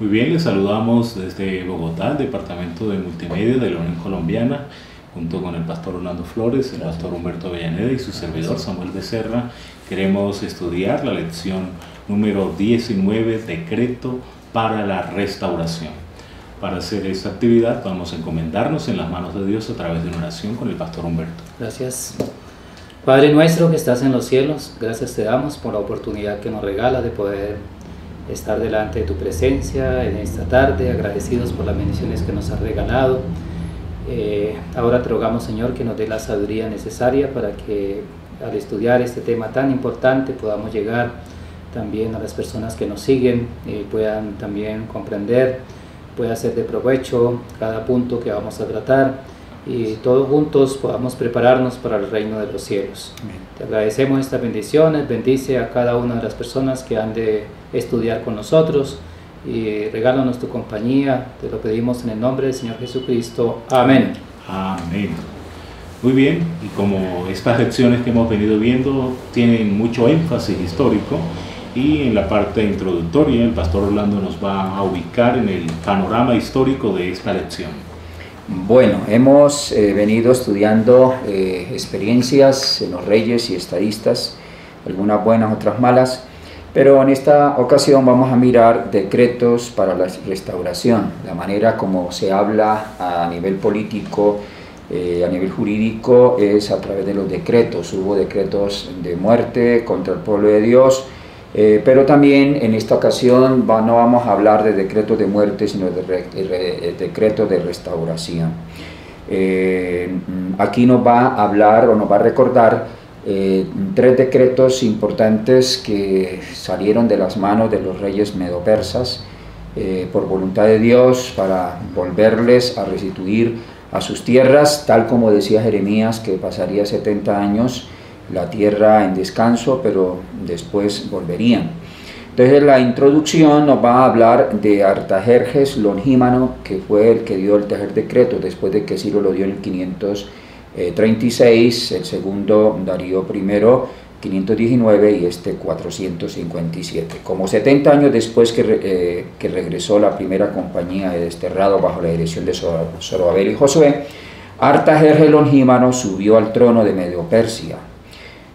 Muy bien, les saludamos desde Bogotá, el Departamento de Multimedia de la Unión Colombiana, junto con el pastor Orlando Flores, el pastor Humberto Avellaneda y su servidor Samuel Becerra. Queremos estudiar la lección número 19, Decreto para la Restauración. Para hacer esta actividad vamos a encomendarnos en las manos de Dios a través de una oración con el pastor Humberto. Gracias. Padre nuestro que estás en los cielos, gracias te damos por la oportunidad que nos regala de poder estar delante de tu presencia en esta tarde, agradecidos por las bendiciones que nos has regalado. Ahora te rogamos, Señor, que nos dé la sabiduría necesaria para que al estudiar este tema tan importante podamos llegar también a las personas que nos siguen y puedan también comprender, pueda ser de provecho cada punto que vamos a tratar y todos juntos podamos prepararnos para el reino de los cielos. Amén. Te agradecemos estas bendiciones, bendice a cada una de las personas que han de estudiar con nosotros y regálanos tu compañía, te lo pedimos en el nombre del Señor Jesucristo. Amén. Amén. Muy bien, y como estas lecciones que hemos venido viendo tienen mucho énfasis histórico, y en la parte introductoria el pastor Orlando nos va a ubicar en el panorama histórico de esta lección. Bueno, hemos venido estudiando experiencias en los reyes y estadistas, algunas buenas, otras malas, pero en esta ocasión vamos a mirar decretos para la restauración, la manera como se habla a nivel político, a nivel jurídico, es a través de los decretos. Hubo decretos de muerte contra el pueblo de Dios, pero también en esta ocasión no vamos a hablar de decretos de muerte, sino de decretos de restauración. Aquí nos va a hablar o nos va a recordar tres decretos importantes que salieron de las manos de los reyes medo-persas por voluntad de Dios para volverles a restituir a sus tierras, tal como decía Jeremías, que pasaría 70 años la tierra en descanso, pero después volverían. Entonces la introducción nos va a hablar de Artajerjes Longímano, que fue el que dio el tercer decreto, después de que Ciro lo dio en el 536, el segundo Darío I 519 y este 457. Como 70 años después que regresó la primera compañía de desterrado bajo la dirección de Zorobabel y Josué, Artajerjes Longímano subió al trono de Medo-Persia.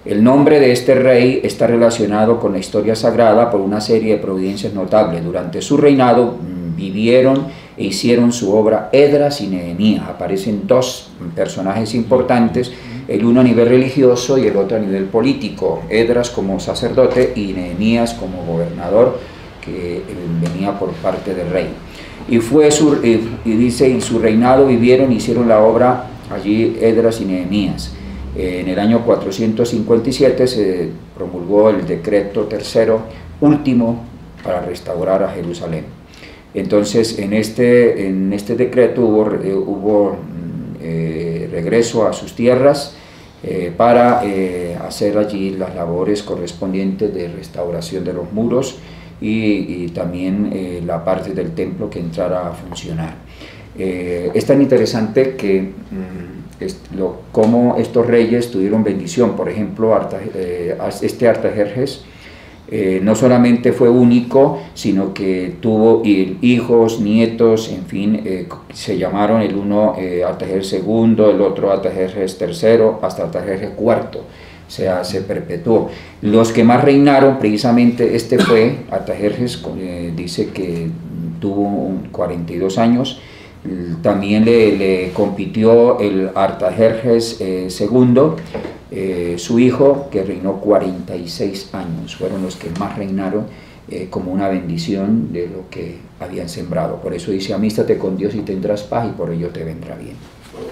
El nombre de este rey está relacionado con la historia sagrada por una serie de providencias notables. Durante su reinado vivieron e hicieron su obra Esdras y Nehemías. Aparecen dos personajes importantes, el uno a nivel religioso y el otro a nivel político. Esdras como sacerdote y Nehemías como gobernador, que venía por parte del rey. Y dice, en su reinado vivieron e hicieron la obra allí Esdras y Nehemías. En el año 457 se promulgó el decreto tercero, último, para restaurar a Jerusalén. Entonces, en este decreto hubo regreso a sus tierras para hacer allí las labores correspondientes de restauración de los muros y también la parte del templo que entrara a funcionar. Es tan interesante que cómo estos reyes tuvieron bendición. Por ejemplo, este Artajerjes no solamente fue único, sino que tuvo hijos, nietos, en fin, se llamaron el uno Artajerjes II, el otro Artajerjes III, hasta Artajerjes IV, o sea, se perpetuó. Los que más reinaron, precisamente este fue Artajerjes, dice que tuvo 42 años. También le compitió el Artajerjes II, su hijo, que reinó 46 años. Fueron los que más reinaron como una bendición de lo que habían sembrado. Por eso dice, amístate con Dios y tendrás paz y por ello te vendrá bien.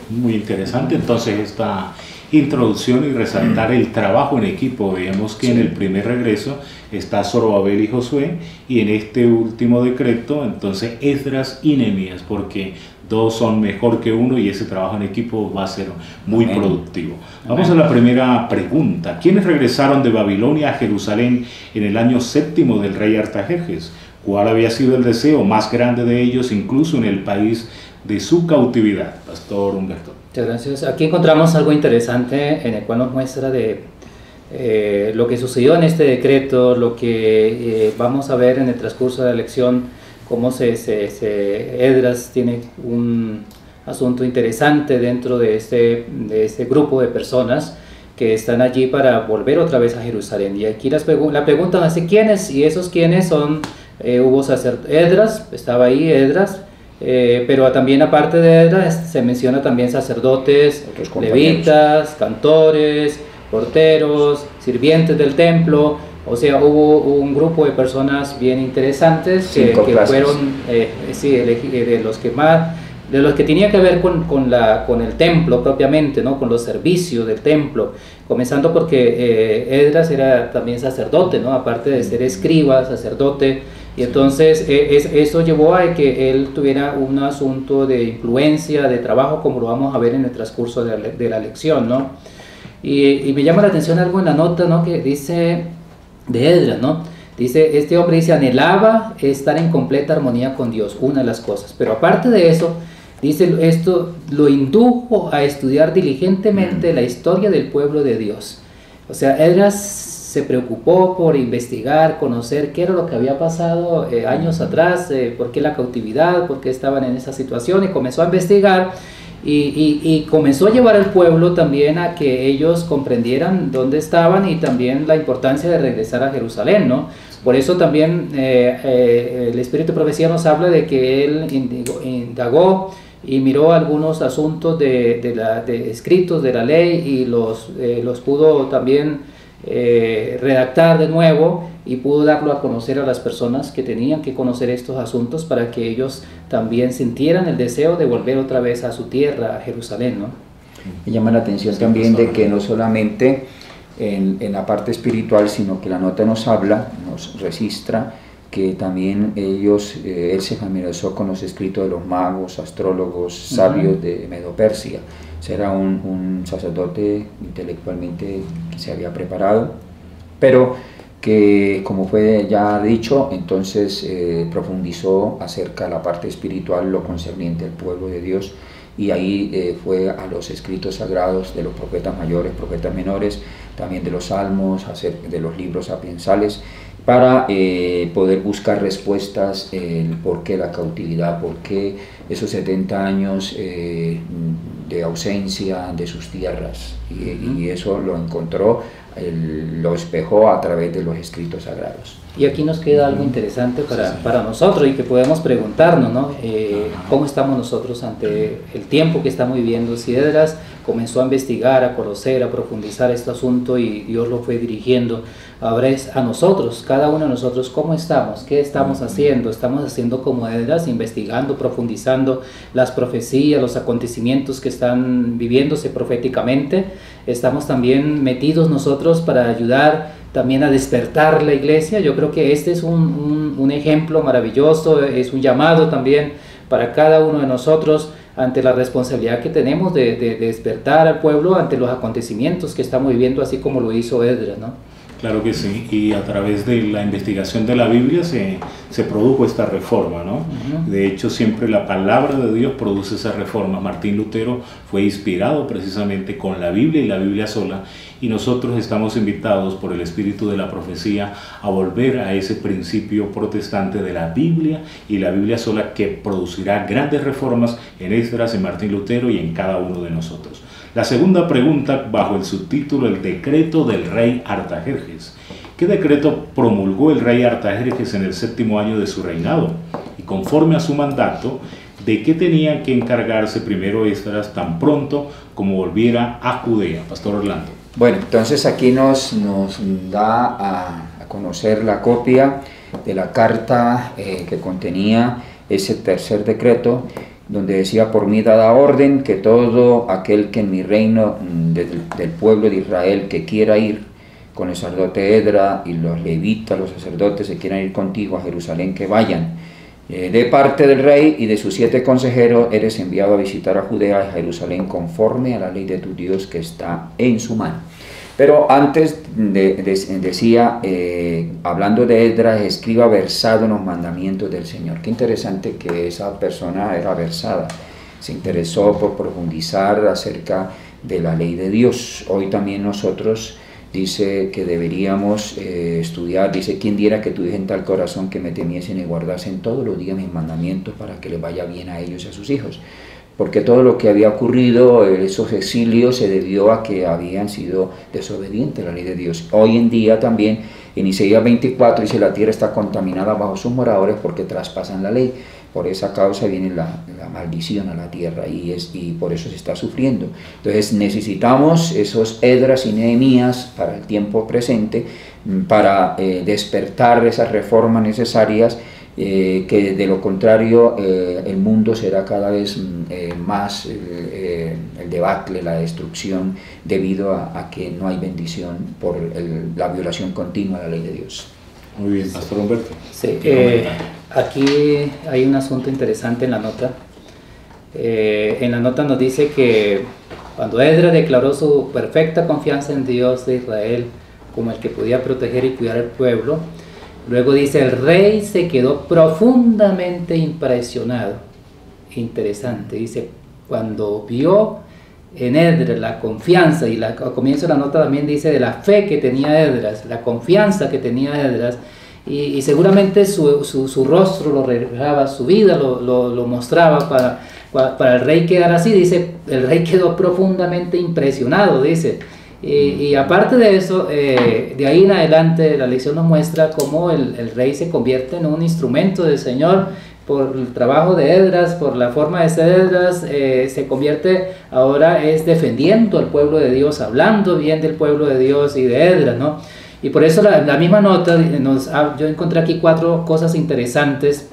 Muy interesante entonces esta introducción y resaltar el trabajo en equipo. Veamos que en el primer regreso está Zorobabel y Josué, y en este último decreto entonces Esdras y Nehemías, porque dos son mejor que uno y ese trabajo en equipo va a ser muy productivo. Vamos a la primera pregunta. ¿Quiénes regresaron de Babilonia a Jerusalén en el año séptimo del rey Artajerjes? ¿Cuál había sido el deseo más grande de ellos, incluso en el país de su cautividad? Pastor Humberto. Muchas gracias. Aquí encontramos algo interesante en el cual nos muestra lo que sucedió en este decreto, lo que vamos a ver en el transcurso de la lección cómo Esdras tiene un asunto interesante dentro de este grupo de personas que están allí para volver otra vez a Jerusalén. Y aquí la preguntan así, ¿quiénes? Y esos quiénes son, hubo Esdras, estaba ahí Esdras, pero también aparte de Esdras se menciona también sacerdotes, levitas, cantores, porteros, sirvientes del templo. O sea, hubo un grupo de personas bien interesantes que fueron de los que tenía que ver con el templo propiamente, ¿no? Con los servicios del templo, comenzando porque Esdras era también sacerdote, ¿no? Aparte de ser escriba, sacerdote, y entonces eso llevó a que él tuviera un asunto de influencia, de trabajo, como lo vamos a ver en el transcurso de la lección, ¿no? Y me llama la atención algo en la nota, ¿no? Que dice de Esdras, ¿no? Dice, este hombre dice, anhelaba estar en completa armonía con Dios, una de las cosas, pero aparte de eso, dice, esto lo indujo a estudiar diligentemente la historia del pueblo de Dios. O sea, Esdras se preocupó por investigar, conocer qué era lo que había pasado años atrás, por qué la cautividad, por qué estaban en esa situación, y comenzó a investigar y comenzó a llevar al pueblo también a que ellos comprendieran dónde estaban y también la importancia de regresar a Jerusalén, ¿no? Por eso también el Espíritu de Profecía nos habla de que él indagó y miró algunos asuntos de escritos de la ley y los pudo también redactar de nuevo y pudo darlo a conocer a las personas que tenían que conocer estos asuntos para que ellos también sintieran el deseo de volver otra vez a su tierra, a Jerusalén, ¿no? Me llama la atención también de que no solamente en la parte espiritual, sino que la nota nos habla, nos registra que también él se familiarizó con los escritos de los magos, astrólogos, sabios de Medo-Persia. Era un sacerdote intelectualmente que se había preparado, pero que, como fue ya dicho, entonces profundizó acerca de la parte espiritual, lo concerniente al pueblo de Dios, y ahí fue a los escritos sagrados de los profetas mayores, profetas menores, también de los salmos, de los libros sapiensales, para poder buscar respuestas, el por qué la cautividad, por qué esos 70 años de ausencia de sus tierras, y eso lo encontró, lo espejó a través de los escritos sagrados. Y aquí nos queda algo interesante para nosotros y que podemos preguntarnos, ¿no? ¿Cómo estamos nosotros ante el tiempo que estamos viviendo? Si Esdras comenzó a investigar, a conocer, a profundizar este asunto y Dios lo fue dirigiendo, ahora es a nosotros, cada uno de nosotros, ¿cómo estamos? ¿Qué estamos haciendo? ¿Estamos haciendo como Esdras, investigando, profundizando las profecías, los acontecimientos que están viviéndose proféticamente? ¿Estamos también metidos nosotros para ayudar también a despertar la iglesia? Yo creo que este es un ejemplo maravilloso, es un llamado también para cada uno de nosotros ante la responsabilidad que tenemos de despertar al pueblo ante los acontecimientos que estamos viviendo, así como lo hizo Esdras, ¿no? Claro que sí, y a través de la investigación de la Biblia se produjo esta reforma, ¿no? De hecho, siempre la palabra de Dios produce esa reforma. Martín Lutero fue inspirado precisamente con la Biblia y la Biblia sola, y nosotros estamos invitados por el Espíritu de la Profecía a volver a ese principio protestante de la Biblia y la Biblia sola, que producirá grandes reformas en Esdras, en Martín Lutero y en cada uno de nosotros. La segunda pregunta, bajo el subtítulo El decreto del rey Artajerjes. ¿Qué decreto promulgó el rey Artajerjes en el 7º año de su reinado? Y conforme a su mandato, ¿de qué tenía que encargarse primero Esdras tan pronto como volviera a Judea? Pastor Orlando. Bueno, entonces aquí nos da a conocer la copia de la carta que contenía ese tercer decreto, donde decía: por mí dada orden que todo aquel que en mi reino del pueblo de Israel que quiera ir con el sacerdote Esdras y los levitas, los sacerdotes, se quieran ir contigo a Jerusalén, que vayan. De parte del rey y de sus 7 consejeros eres enviado a visitar a Judea y a Jerusalén conforme a la ley de tu Dios que está en su mano. Pero antes decía, hablando de Esdras, escriba versado en los mandamientos del Señor. Qué interesante que esa persona era versada, se interesó por profundizar acerca de la ley de Dios. Hoy también nosotros dice que deberíamos estudiar, dice, ¿quién diera que tuviesen tal corazón que me temiesen y guardasen todos los días mis mandamientos para que les vaya bien a ellos y a sus hijos? Porque todo lo que había ocurrido, esos exilios, se debió a que habían sido desobedientes a la ley de Dios. Hoy en día también, en Isaías 24 dice, la tierra está contaminada bajo sus moradores porque traspasan la ley. Por esa causa viene la maldición a la tierra y por eso se está sufriendo. Entonces necesitamos esos Esdras y Nehemías para el tiempo presente, para despertar esas reformas necesarias, que de lo contrario el mundo será cada vez más el debacle, la destrucción, debido a que no hay bendición por la violación continua de la ley de Dios. Muy bien, Pastor Humberto. Sí, aquí hay un asunto interesante en la nota. En la nota nos dice que cuando Esdras declaró su perfecta confianza en Dios de Israel como el que podía proteger y cuidar al pueblo, luego dice, el rey se quedó profundamente impresionado. Interesante, dice, cuando vio en Esdras la confianza, y al comienzo de la nota también dice de la fe que tenía Esdras, la confianza que tenía Esdras, y seguramente su rostro lo reflejaba, su vida lo mostraba para el rey quedar así. Dice, el rey quedó profundamente impresionado, dice. Y aparte de eso, de ahí en adelante la lección nos muestra cómo el rey se convierte en un instrumento del Señor por el trabajo de Esdras, por la forma de ser Esdras, se convierte ahora es defendiendo al pueblo de Dios, hablando bien del pueblo de Dios y de Esdras, ¿no? Y por eso la misma nota, yo encontré aquí 4 cosas interesantes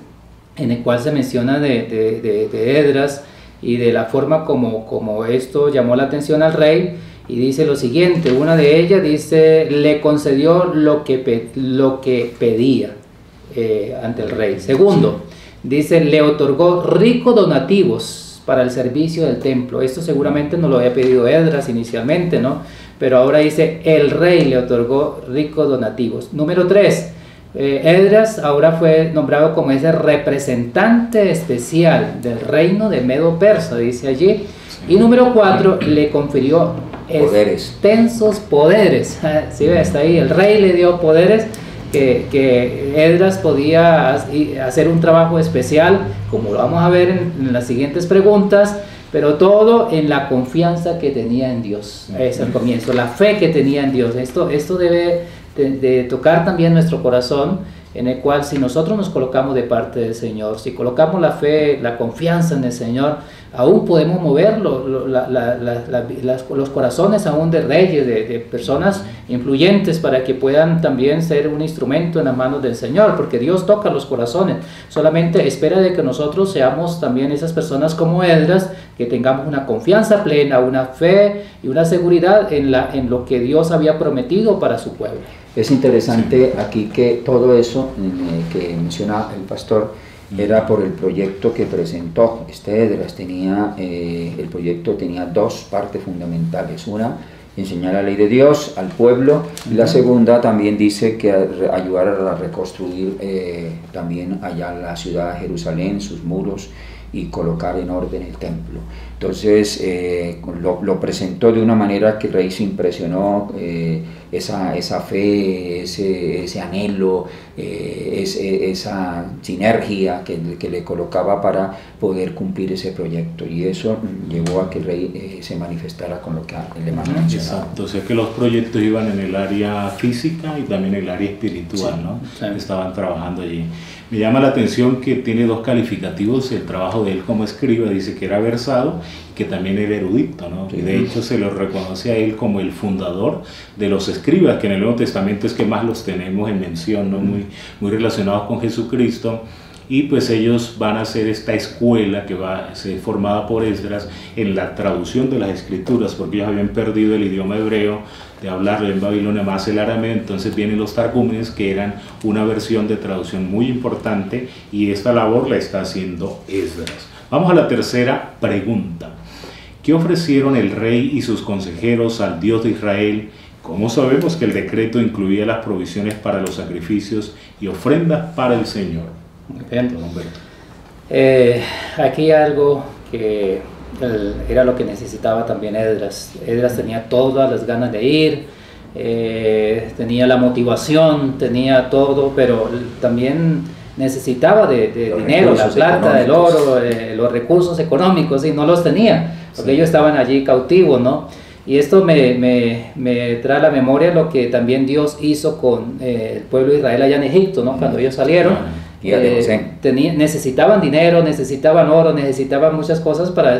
en el cual se menciona de Esdras y de la forma como esto llamó la atención al rey. Y dice lo siguiente, una de ellas dice, le concedió lo que pedía ante el rey. Segundo, dice, le otorgó ricos donativos para el servicio del templo. Esto seguramente no lo había pedido Esdras inicialmente, ¿no? Pero ahora dice, el rey le otorgó ricos donativos. Número 3, Esdras ahora fue nombrado como ese representante especial del reino de Medo-Persa, dice allí. Y número 4, le confirió extensos poderes. ¿Sí ves? Está ahí, el rey le dio poderes que Esdras podía hacer un trabajo especial, como lo vamos a ver en las siguientes preguntas, pero todo en la confianza que tenía en Dios. Es el comienzo, la fe que tenía en Dios. Esto debe de tocar también nuestro corazón, en el cual si nosotros nos colocamos de parte del Señor, si colocamos la fe, la confianza en el Señor, aún podemos mover los corazones aún de reyes, de personas influyentes, para que puedan también ser un instrumento en las manos del Señor, porque Dios toca los corazones. Solamente espera de que nosotros seamos también esas personas como Esdras, que tengamos una confianza plena, una fe y una seguridad en lo que Dios había prometido para su pueblo. Es interesante aquí que todo eso que menciona el pastor era por el proyecto que presentó Esdras. El proyecto tenía 2 partes fundamentales. Una, enseñar la ley de Dios al pueblo, y la segunda también dice que ayudar a reconstruir también allá la ciudad de Jerusalén, sus muros, y colocar en orden el templo. Entonces lo presentó de una manera que el rey se impresionó, esa fe, ese anhelo, esa sinergia que le colocaba para poder cumplir ese proyecto, y eso llevó a que el rey se manifestara con lo que el hermano mencionaba. Exacto, o sea que los proyectos iban en el área física y también en el área espiritual, sí, ¿no? Sí. Estaban trabajando allí. Me llama la atención que tiene 2 calificativos el trabajo de él como escriba. Dice que era versado y que también era erudito, ¿no? Sí. Y de hecho se lo reconoce a él como el fundador de los escribas, que en el Nuevo Testamento es que más los tenemos en mención, ¿no? Muy relacionados con Jesucristo. Y pues ellos van a hacer esta escuela que va a ser formada por Esdras en la traducción de las escrituras, porque ellos habían perdido el idioma hebreo de hablarlo en Babilonia, más el arameo. Entonces vienen los targúmenes, que eran una versión de traducción muy importante, y esta labor la está haciendo Esdras. Vamos a la tercera pregunta. ¿Qué ofrecieron el rey y sus consejeros al Dios de Israel? ¿Cómo sabemos que el decreto incluía las provisiones para los sacrificios y ofrendas para el Señor? Muy bien. Aquí algo que era lo que necesitaba también Esdras. Esdras tenía todas las ganas de ir, tenía la motivación, tenía todo, pero también necesitaba de dinero, la plata, el oro, los recursos económicos, y no los tenía, porque ellos estaban allí cautivos, ¿no? Y esto me trae a la memoria lo que también Dios hizo con el pueblo de Israel allá en Egipto, ¿no? Cuando ellos salieron, necesitaban dinero, necesitaban oro, necesitaban muchas cosas para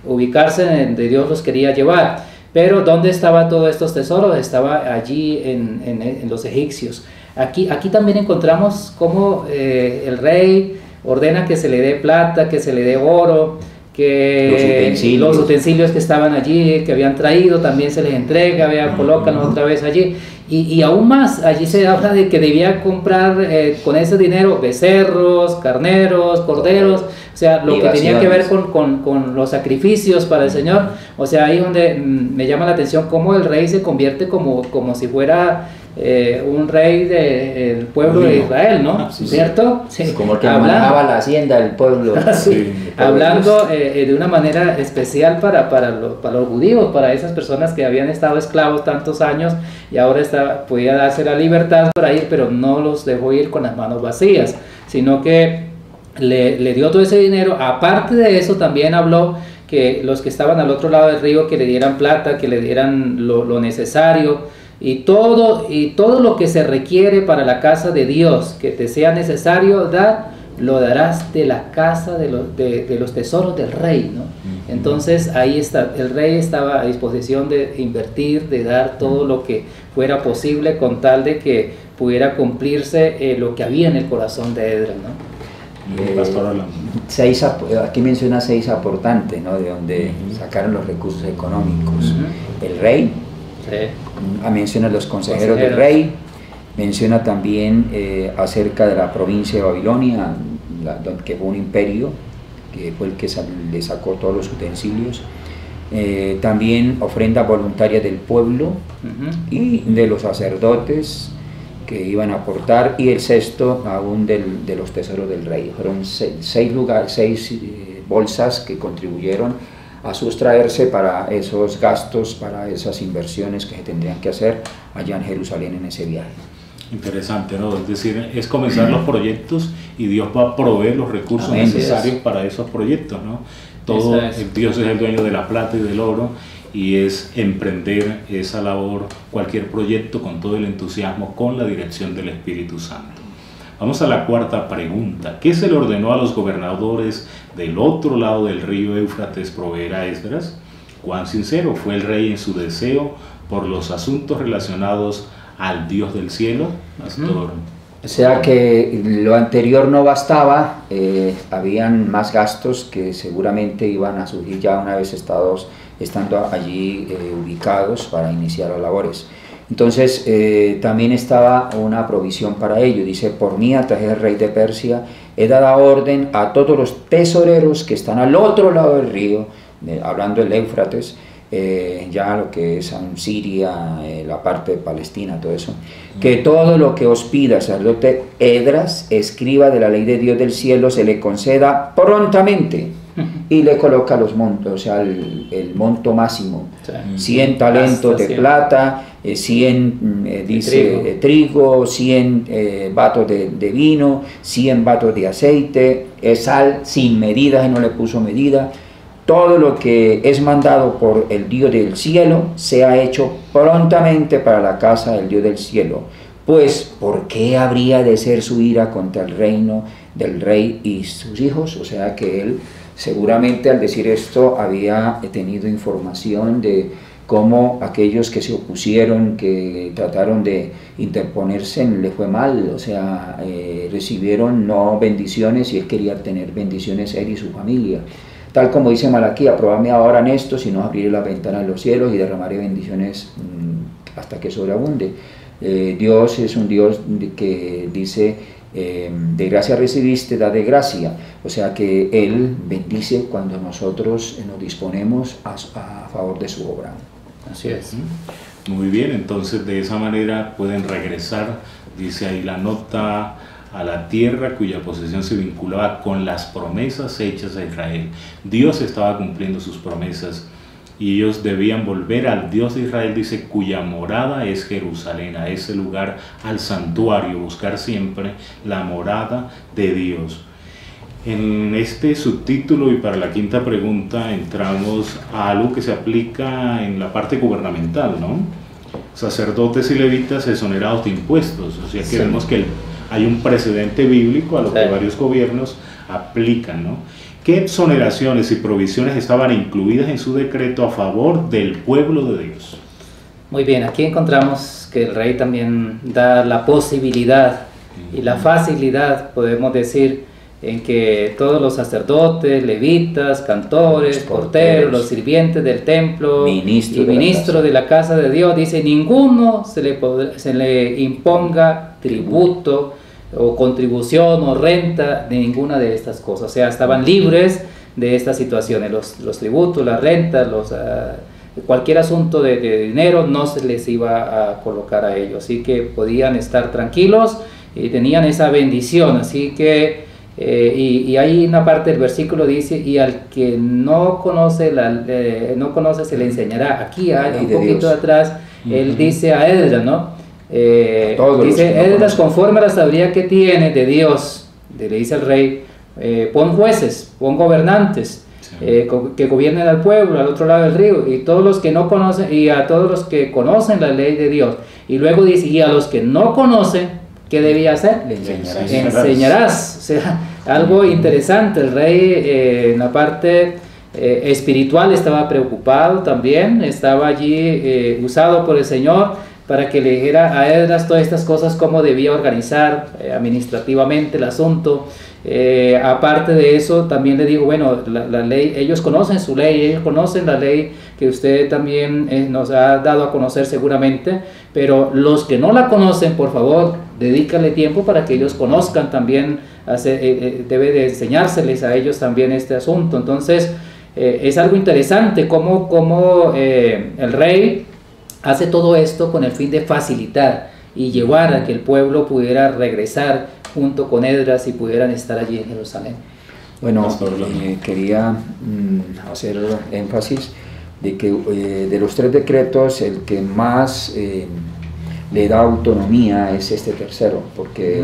ubicarse en donde Dios los quería llevar. Pero ¿dónde estaban todos estos tesoros? Estaba allí en los egipcios. Aquí también encontramos cómo el rey ordena que se le dé plata, que se le dé oro, que los utensilios que estaban allí, que habían traído, también se les entrega, colocan otra vez allí. Y aún más, allí se habla de que debía comprar con ese dinero becerros, carneros, corderos, o sea, lo que tenía que ver con los sacrificios para el Señor. O sea, ahí donde me llama la atención cómo el rey se convierte como si fuera un rey del pueblo de Israel, ¿no? ¿Cierto? Sí. Como el que manejaba la hacienda del pueblo. Sí, hablando de una manera especial para los judíos, para esas personas que habían estado esclavos tantos años y ahora podía darse la libertad para ir, pero no los dejó ir con las manos vacías, sino que le dio todo ese dinero. Aparte de eso, también habló que los que estaban al otro lado del río, que le dieran plata, que le dieran lo necesario, y todo lo que se requiere para la casa de Dios, que te sea necesario dar, lo darás de la casa de los tesoros del rey, ¿no? Entonces ahí está, el rey estaba a disposición de invertir, de dar todo lo que fuera posible con tal de que pudiera cumplirse lo que había en el corazón de Edras, ¿no? Aquí menciona 6 aportantes, ¿no? De donde sacaron los recursos económicos. El rey, menciona los consejeros del rey, menciona también acerca de la provincia de Babilonia, que fue un imperio, que fue el que le sacó todos los utensilios. También ofrendas voluntarias del pueblo y de los sacerdotes que iban a aportar, y el sexto aún de los tesoros del rey. Fueron 6 bolsas que contribuyeron a sustraerse para esos gastos, para esas inversiones que se tendrían que hacer allá en Jerusalén en ese viaje. Interesante, ¿no? Es decir, es comenzar los proyectos y Dios va a proveer los recursos necesarios para esos proyectos, ¿no? Dios es el dueño de la plata y del oro, y es emprender esa labor, cualquier proyecto, con todo el entusiasmo, con la dirección del Espíritu Santo. Vamos a la cuarta pregunta. ¿Qué se le ordenó a los gobernadores del otro lado del río Éufrates proveer a Esdras? ¿Cuán sincero fue el rey en su deseo por los asuntos relacionados al Dios del cielo? Pastor. O sea que lo anterior no bastaba, habían más gastos que seguramente iban a surgir ya una vez estando allí ubicados para iniciar las labores. Entonces también estaba una provisión para ello. Dice: por mí, Artajerjes, rey de Persia, he dado orden a todos los tesoreros que están al otro lado del río, hablando del Éufrates, ya lo que es Siria, la parte de Palestina, todo eso, que todo lo que os pida el sacerdote Esdras, escriba de la ley de Dios del cielo, se le conceda prontamente. Y le coloca los montos, o sea, el monto máximo, 100 talentos de plata, 100 dice trigo, 100 batos de vino, 100 batos de aceite, sal sin medida, y no le puso medida. Todo lo que es mandado por el Dios del cielo se ha hecho prontamente para la casa del Dios del cielo. Pues, ¿por qué habría de ser su ira contra el reino del rey y sus hijos? O sea que él seguramente al decir esto había tenido información de cómo aquellos que se opusieron, que trataron de interponerse, le fue mal, o sea, recibieron no bendiciones, y él quería tener bendiciones él y su familia. Tal como dice Malaquías: aprobadme ahora en esto, si no abriré las ventanas de los cielos y derramaré bendiciones hasta que sobreabunde. Dios es un Dios que dice: de gracia recibiste, da de gracia. O sea que Él bendice cuando nosotros nos disponemos a favor de su obra. Así es. Muy bien, entonces de esa manera pueden regresar, dice ahí la nota, a la tierra cuya posesión se vinculaba con las promesas hechas a Israel. Dios estaba cumpliendo sus promesas y ellos debían volver al Dios de Israel, dice, cuya morada es Jerusalén, a ese lugar, al santuario, buscar siempre la morada de Dios. En este subtítulo y para la quinta pregunta entramos a algo que se aplica en la parte gubernamental, ¿no? Sacerdotes y levitas exonerados de impuestos, o sea que vemos que hay un precedente bíblico a lo que varios gobiernos aplican, ¿no? ¿Qué exoneraciones y provisiones estaban incluidas en su decreto a favor del pueblo de Dios? Muy bien, aquí encontramos que el rey también da la posibilidad y la facilidad, podemos decir, en que todos los sacerdotes, levitas, cantores, porteros, los sirvientes del templo ministro de la casa de Dios, dice, ninguno se le imponga tributo o contribución o renta de ninguna de estas cosas. O sea, estaban libres de estas situaciones, los tributos, las rentas, cualquier asunto de dinero no se les iba a colocar a ellos, así que podían estar tranquilos y tenían esa bendición. Así que y hay una parte del versículo dice, y al que no conoce se le enseñará. Aquí hay un poquito atrás, él dice a Esdras, ¿no? Dice Esdras, conforme a la sabiduría que tiene de Dios, le dice al rey, pon jueces, pon gobernantes, que gobiernen al pueblo al otro lado del río, y todos los que no conocen, y a todos los que conocen la ley de Dios. Y luego dice, y a los que no conocen, ¿qué debía hacer? Le enseñarás. O sea, algo interesante. El rey en la parte espiritual estaba preocupado también, estaba allí usado por el Señor para que le dijera a Esdras todas estas cosas, cómo debía organizar administrativamente el asunto. Aparte de eso, también le digo, bueno, la ley, ellos conocen su ley, ellos conocen la ley que usted también nos ha dado a conocer seguramente, pero los que no la conocen, por favor, dedícale tiempo para que ellos conozcan también, debe de enseñárseles a ellos también este asunto. Entonces, es algo interesante cómo el rey hace todo esto con el fin de facilitar y llevar a que el pueblo pudiera regresar junto con Esdras y pudieran estar allí en Jerusalén. Bueno, quería hacer énfasis de que de los tres decretos el que más le da autonomía es este tercero, porque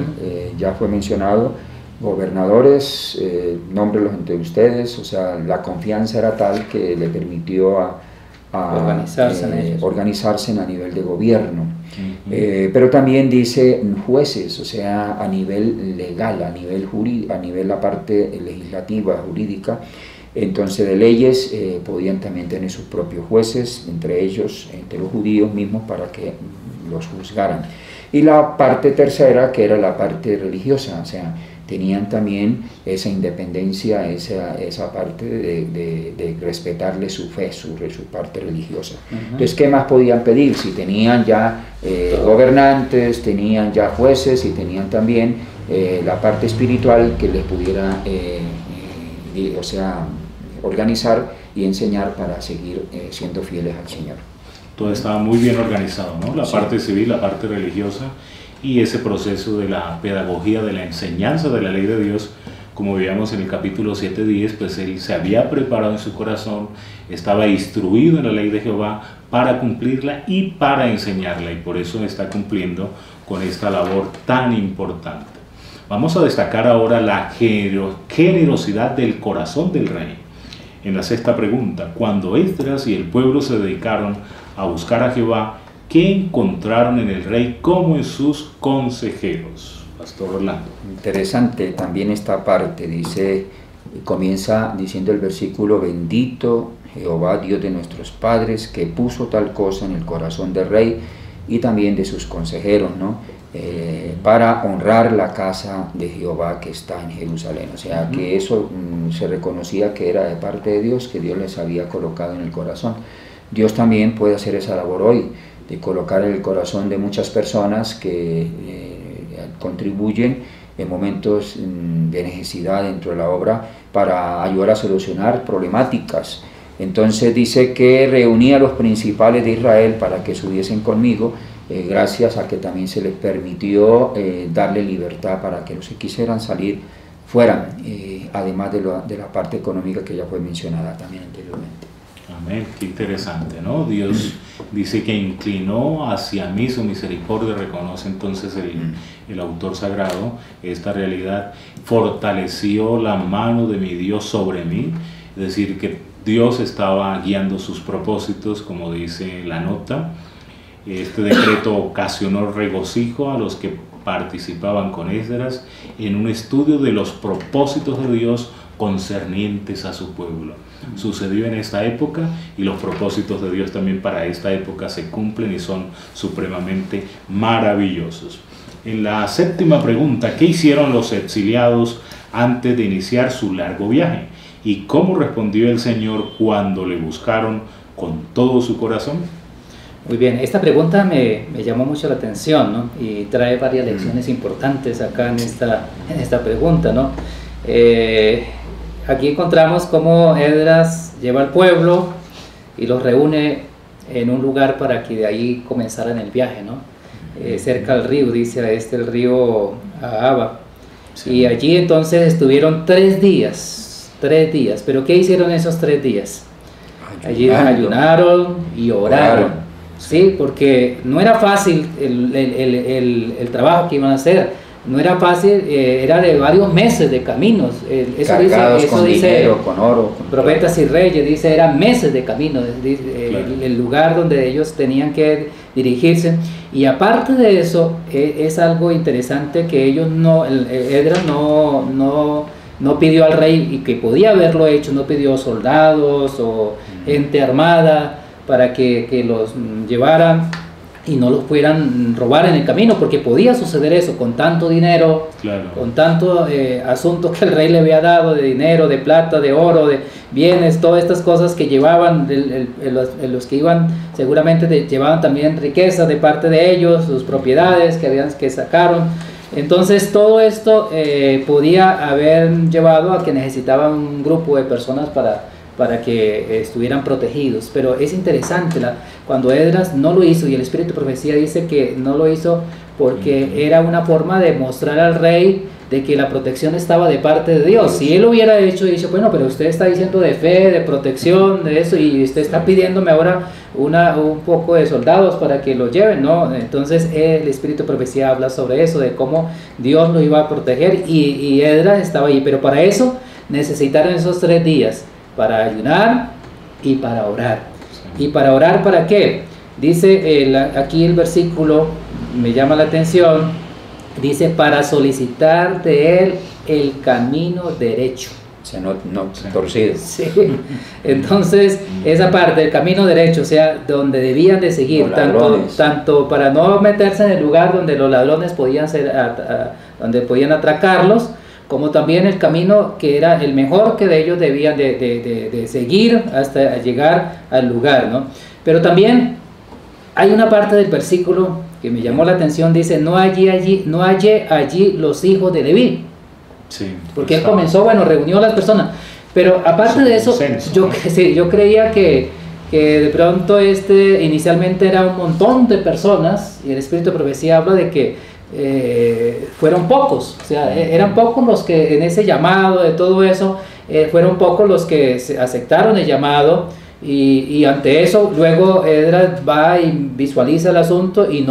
ya fue mencionado, gobernadores, nómbrelos entre ustedes, o sea, la confianza era tal que le permitió a organizarse a nivel de gobierno. Pero también dice jueces, o sea, a nivel legal, a nivel jurídico, a nivel la parte legislativa, jurídica. Entonces de leyes podían también tener sus propios jueces, entre ellos, entre los judíos mismos, para que los juzgaran. Y la parte tercera, que era la parte religiosa, o sea, tenían también esa independencia, esa parte de respetarle su fe, su parte religiosa. Entonces, ¿qué más podían pedir? Si tenían ya gobernantes, tenían ya jueces y tenían también la parte espiritual que les pudiera, o sea, organizar y enseñar para seguir siendo fieles al Señor. Todo estaba muy bien organizado, ¿no? La parte civil, la parte religiosa, y ese proceso de la pedagogía, de la enseñanza de la ley de Dios, como veíamos en el capítulo 7:10, pues él se había preparado en su corazón, estaba instruido en la ley de Jehová para cumplirla y para enseñarla, y por eso está cumpliendo con esta labor tan importante. Vamos a destacar ahora la generosidad del corazón del rey. En la sexta pregunta, cuando Esdras y el pueblo se dedicaron a buscar a Jehová, ¿qué encontraron en el rey como en sus consejeros? Pastor Orlando. Interesante también esta parte, dice, comienza diciendo el versículo, bendito Jehová Dios de nuestros padres, que puso tal cosa en el corazón del rey y también de sus consejeros, ¿no? Para honrar la casa de Jehová que está en Jerusalén. O sea, que eso se reconocía que era de parte de Dios, que Dios les había colocado en el corazón. Dios también puede hacer esa labor hoy, de colocar en el corazón de muchas personas que contribuyen en momentos de necesidad dentro de la obra para ayudar a solucionar problemáticas. Entonces dice que reunía a los principales de Israel para que subiesen conmigo, gracias a que también se les permitió darle libertad para que los que quisieran salir fueran, además de la parte económica que ya fue mencionada también anteriormente. Amén, qué interesante, ¿no? Dios dice que inclinó hacia mí su misericordia, reconoce entonces el autor sagrado esta realidad, fortaleció la mano de mi Dios sobre mí, es decir, que Dios estaba guiando sus propósitos, como dice la nota. Este decreto ocasionó regocijo a los que participaban con Esdras en un estudio de los propósitos de Dios concernientes a su pueblo. Sucedió en esta época y los propósitos de Dios también para esta época se cumplen y son supremamente maravillosos. En la séptima pregunta, ¿qué hicieron los exiliados antes de iniciar su largo viaje? ¿Y cómo respondió el Señor cuando le buscaron con todo su corazón? Muy bien, esta pregunta me llamó mucho la atención, ¿no? Y trae varias lecciones importantes acá en esta pregunta, ¿no? Aquí encontramos cómo Esdras lleva al pueblo y los reúne en un lugar para que de ahí comenzaran el viaje, ¿no? Cerca al río, dice el río Ahava. Sí. Y allí entonces estuvieron 3 días, pero ¿qué hicieron esos 3 días? Allí ayunaron y oraron, ¿sí? Porque no era fácil el trabajo que iban a hacer. No era fácil, era de varios meses de caminos. Cargados con dinero, con oro. Profetas y Reyes, dice, eran meses de camino, el lugar donde ellos tenían que dirigirse. Y aparte de eso, es algo interesante que ellos Esdras no pidió al rey, y que podía haberlo hecho, no pidió soldados o gente armada para que los llevaran y no los pudieran robar en el camino, porque podía suceder eso con tanto dinero, con tanto asunto que el rey le había dado de dinero, de plata, de oro, de bienes, todas estas cosas que llevaban, los que iban seguramente llevaban también riqueza de parte de ellos, sus propiedades que sacaron. Entonces todo esto podía haber llevado a que necesitaban un grupo de personas para que estuvieran protegidos. Pero es interesante cuando Esdras no lo hizo, y el Espíritu de Profecía dice que no lo hizo porque era una forma de mostrar al rey de que la protección estaba de parte de Dios. Si él lo hubiera hecho y dicho, bueno, pero usted está diciendo de fe, de protección, de eso, y usted está pidiéndome ahora un poco de soldados para que lo lleven, ¿no? Entonces el Espíritu de Profecía habla sobre eso, de cómo Dios lo iba a proteger, y Esdras estaba ahí. Pero para eso necesitaron esos 3 días, para ayunar y para orar. ¿Y para orar para qué? Dice aquí el versículo, me llama la atención, dice, para solicitar de él el camino derecho. O sea, no torcido. Sí. Entonces, esa parte, el camino derecho, o sea, donde debían de seguir, tanto para no meterse en el lugar donde los ladrones podían donde podían atracarlos, como también el camino que era el mejor que de ellos debían de seguir hasta llegar al lugar, ¿no? Pero también hay una parte del versículo que me llamó la atención, dice, no hallé allí los hijos de Leví. Sí, porque él comenzó, reunió a las personas. Pero aparte de eso, yo creía que de pronto inicialmente era un montón de personas, y el Espíritu de Profecía habla de que fueron pocos, o sea, eran pocos los que en ese llamado de todo eso, fueron pocos los que aceptaron el llamado, y ante eso luego Esdras va y visualiza el asunto y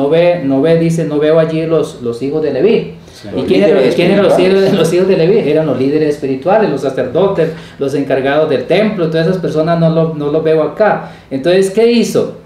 dice, no veo allí los hijos de Leví. Sí. ¿Y quién eran los hijos de Leví? Eran los líderes espirituales, los sacerdotes, los encargados del templo. Todas esas personas no los veo acá. Entonces, ¿qué hizo?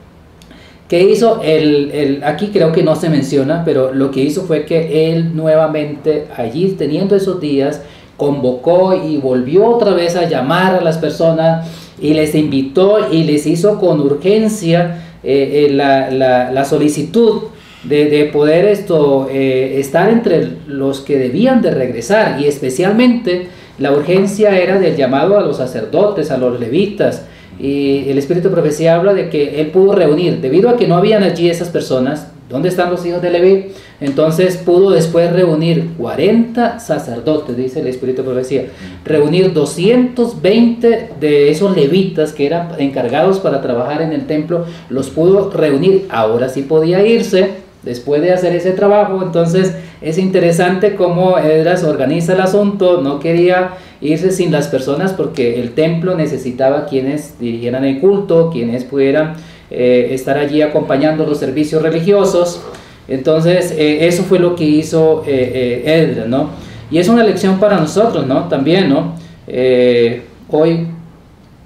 Aquí creo que no se menciona, pero lo que hizo fue que él nuevamente, allí teniendo esos días, convocó y volvió otra vez a llamar a las personas y les invitó y les hizo con urgencia la solicitud de poder estar entre los que debían de regresar, y especialmente la urgencia era del llamado a los sacerdotes, a los levitas. Y el Espíritu de Profecía habla de que él pudo reunir, debido a que no habían allí esas personas. ¿Dónde están los hijos de Leví? Entonces pudo después reunir 40 sacerdotes, dice el Espíritu de Profecía, reunir 220 de esos levitas que eran encargados para trabajar en el templo, los pudo reunir. Ahora sí podía irse después de hacer ese trabajo. Entonces es interesante cómo Esdras organiza el asunto, no quería irse sin las personas porque el templo necesitaba quienes dirigieran el culto, quienes pudieran estar allí acompañando los servicios religiosos. Entonces eso fue lo que hizo Esdras, ¿no? Y es una lección para nosotros, ¿no? También, ¿no? Hoy,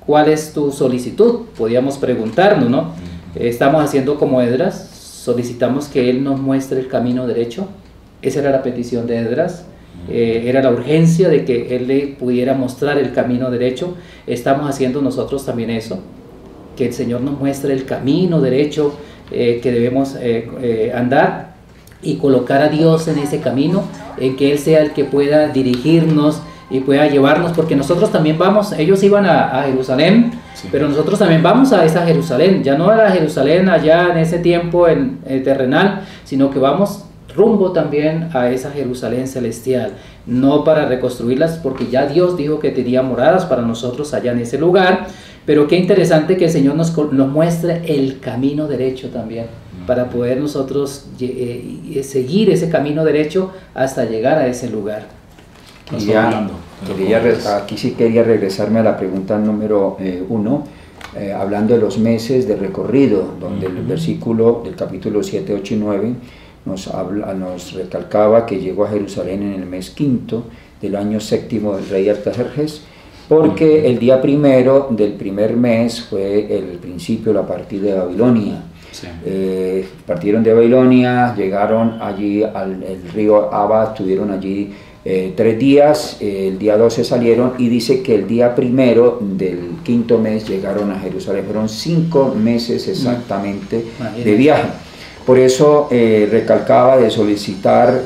¿cuál es tu solicitud? Podríamos preguntarnos, ¿no? Estamos haciendo como Esdras, solicitamos que Él nos muestre el camino derecho. Esa era la petición de Esdras. Era la urgencia de que Él le pudiera mostrar el camino derecho. Estamos haciendo nosotros también eso, que el Señor nos muestre el camino derecho que debemos andar y colocar a Dios en ese camino, en que Él sea el que pueda dirigirnos y pueda llevarnos, porque nosotros también vamos, ellos iban a Jerusalén, sí, pero nosotros también vamos a esa Jerusalén, ya no a la Jerusalén allá en ese tiempo terrenal, sino que vamos rumbo también a esa Jerusalén celestial, no para reconstruirlas, porque ya Dios dijo que tenía moradas para nosotros allá en ese lugar. Pero qué interesante que el Señor nos muestre el camino derecho también, para poder nosotros seguir ese camino derecho hasta llegar a ese lugar. Aquí sí quería regresarme a la pregunta número 1, hablando de los meses de recorrido, donde el versículo del capítulo 7, 8 y 9 nos recalcaba que llegó a Jerusalén en el mes quinto del año séptimo del rey Artajerjes, porque el día primero del primer mes fue el principio de la partida de Babilonia. Sí. Partieron de Babilonia, llegaron allí al río Abba, estuvieron allí 3 días, el día 12 salieron, y dice que el día primero del quinto mes llegaron a Jerusalén. Fueron 5 meses exactamente de viaje. Por eso recalcaba de solicitar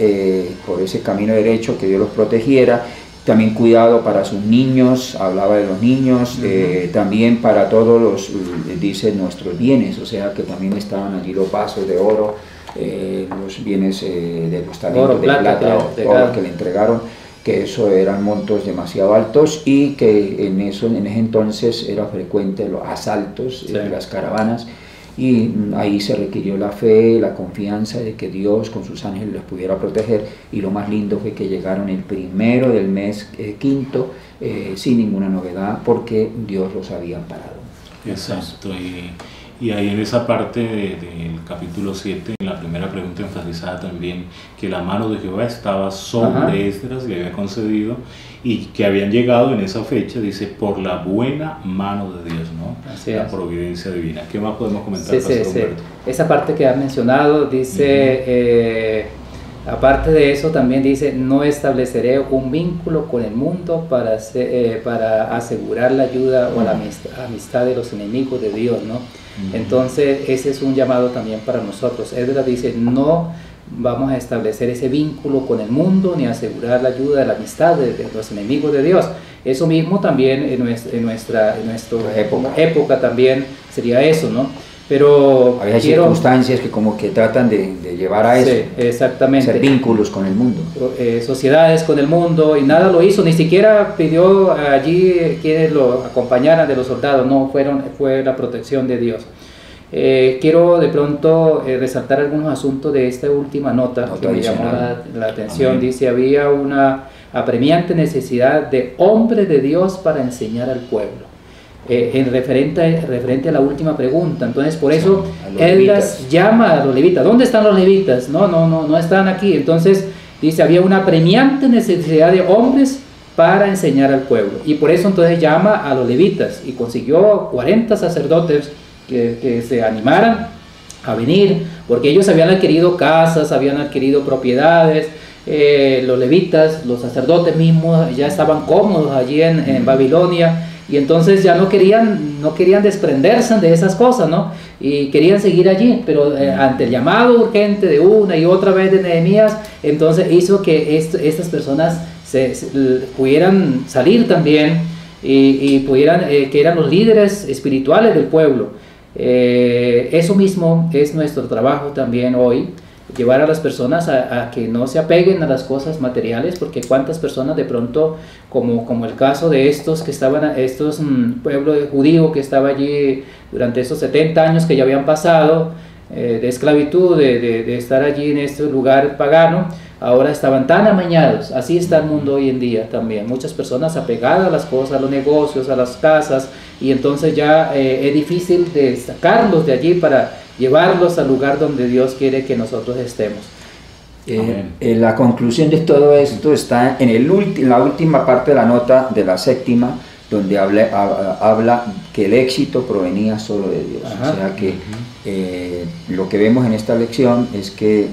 por ese camino derecho que Dios los protegiera. También cuidado para sus niños, hablaba de los niños, también para todos los, dice, nuestros bienes, o sea que también estaban allí los vasos de oro, los bienes de los talentos de plata, oro que le entregaron, que eso eran montos demasiado altos, y que en ese entonces era frecuente los asaltos de las caravanas. Y ahí se requirió la fe, la confianza de que Dios con sus ángeles los pudiera proteger, y lo más lindo fue que llegaron el primero del mes quinto sin ninguna novedad, porque Dios los había amparado. Exacto, y ahí en esa parte del capítulo 7, en la primera pregunta enfatizada también que la mano de Jehová estaba sobre Esdras, le había concedido, y que habían llegado en esa fecha, dice, por la buena mano de Dios, ¿no? Así la providencia divina. ¿Qué más podemos comentar, Pastor Humberto? Esa parte que has mencionado, dice, aparte de eso, también dice, no estableceré un vínculo con el mundo para asegurar la ayuda o la amistad de los enemigos de Dios, ¿no? Entonces, ese es un llamado también para nosotros. Esdras dice, no vamos a establecer ese vínculo con el mundo, ni asegurar la ayuda, la amistad de los enemigos de Dios. Eso mismo también en nuestra época también sería eso, ¿no? Pero hay circunstancias que como que tratan de llevar a eso, exactamente, hacer vínculos con el mundo, sociedades con el mundo, y nada lo hizo, ni siquiera pidió allí quienes lo acompañaran de los soldados, no, fue la protección de Dios. Quiero de pronto resaltar algunos asuntos de esta última nota que me llamó la atención. Amén. Dice, había una apremiante necesidad de hombres de Dios para enseñar al pueblo. Referente a la última pregunta. Entonces, por eso él las llama a los levitas. ¿Dónde están los levitas? No están aquí. Entonces dice, había una apremiante necesidad de hombres para enseñar al pueblo, y por eso entonces llama a los levitas, y consiguió 40 sacerdotes que se animaran a venir, porque ellos habían adquirido casas, habían adquirido propiedades. Los levitas, los sacerdotes mismos, ya estaban cómodos allí en Babilonia, y entonces ya no querían desprenderse de esas cosas, ¿no? Y querían seguir allí, pero ante el llamado urgente de una y otra vez de Nehemías, entonces hizo que estas personas pudieran salir también, y pudieran, que eran los líderes espirituales del pueblo. Eso mismo es nuestro trabajo también hoy, llevar a las personas a que no se apeguen a las cosas materiales, porque cuántas personas de pronto, como el caso de estos que estaban, pueblo judío que estaba allí durante esos 70 años que ya habían pasado, de esclavitud, de estar allí en este lugar pagano, ahora estaban tan amañados. Así está el mundo hoy en día también. Muchas personas apegadas a las cosas, a los negocios, a las casas, y entonces ya es difícil de sacarlos de allí para llevarlos al lugar donde Dios quiere que nosotros estemos. La conclusión de todo esto está en la última parte de la nota de la séptima, donde habla que el éxito provenía solo de Dios. Ajá. O sea que lo que vemos en esta lección es que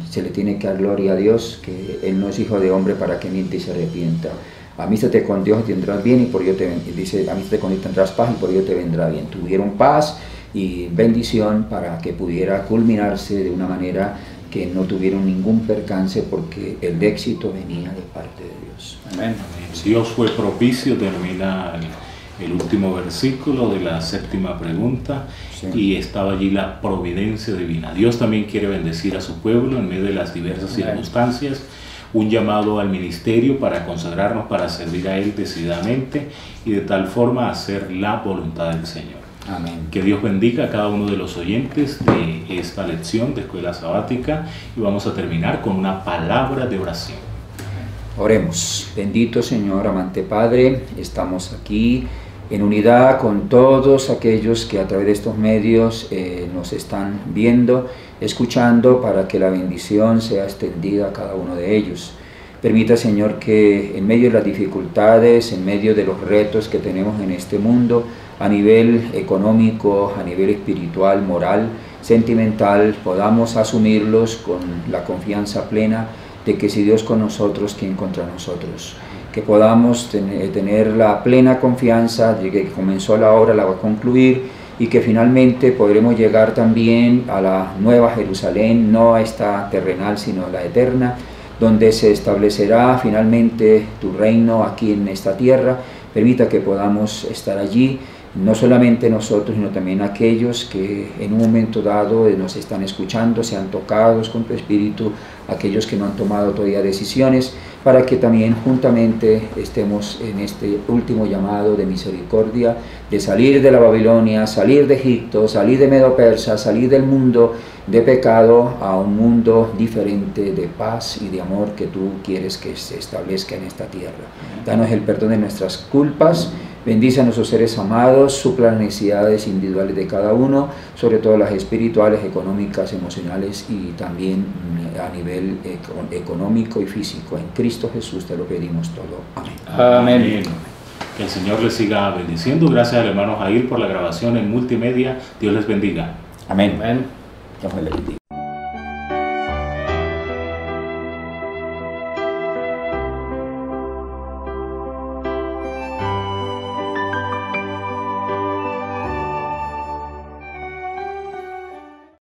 se le tiene que dar gloria a Dios, que Él no es hijo de hombre para que miente y se arrepienta. Amístate con Dios y tendrás bien, y por ello dice, amístate con Dios y tendrás paz, y por ello te vendrá bien. Tuvieron paz y bendición para que pudiera culminarse de una manera que no tuvieron ningún percance, porque el éxito venía de parte de Dios. Amén. Dios fue propicio, termina el último versículo de la séptima pregunta, Sí. y estaba allí la providencia divina. Dios también quiere bendecir a su pueblo en medio de las diversas Amén. circunstancias, un llamado al ministerio para consagrarnos, para servir a Él decididamente y de tal forma hacer la voluntad del Señor. Amén. Que Dios bendiga a cada uno de los oyentes de esta lección de Escuela Sabática, y vamos a terminar con una palabra de oración. Oremos. Bendito Señor, amante Padre, estamos aquí en unidad con todos aquellos que a través de estos medios nos están viendo, escuchando, para que la bendición sea extendida a cada uno de ellos. Permita, Señor, que en medio de las dificultades, en medio de los retos que tenemos en este mundo, a nivel económico, a nivel espiritual, moral, sentimental, podamos asumirlos con la confianza plena de que si Dios con nosotros, ¿quién contra nosotros? Que podamos tener la plena confianza de que comenzó la obra, la va a concluir, y que finalmente podremos llegar también a la nueva Jerusalén, no a esta terrenal, sino a la eterna, donde se establecerá finalmente tu reino aquí en esta tierra. Permita que podamos estar allí, no solamente nosotros, sino también aquellos que en un momento dado nos están escuchando, sean tocados con tu Espíritu, aquellos que no han tomado todavía decisiones, para que también juntamente estemos en este último llamado de misericordia, de salir de la Babilonia, salir de Egipto, salir de Medo-Persa, salir del mundo de pecado a un mundo diferente de paz y de amor que tú quieres que se establezca en esta tierra. Danos el perdón de nuestras culpas. Bendice a nuestros seres amados, supla las necesidades individuales de cada uno, sobre todo las espirituales, económicas, emocionales y también a nivel económico y físico. En Cristo Jesús te lo pedimos todo. Amén. Amén. Que el Señor les siga bendiciendo. Gracias al hermano Jair por la grabación en multimedia. Dios les bendiga. Amén. Amén. Dios me le bendiga.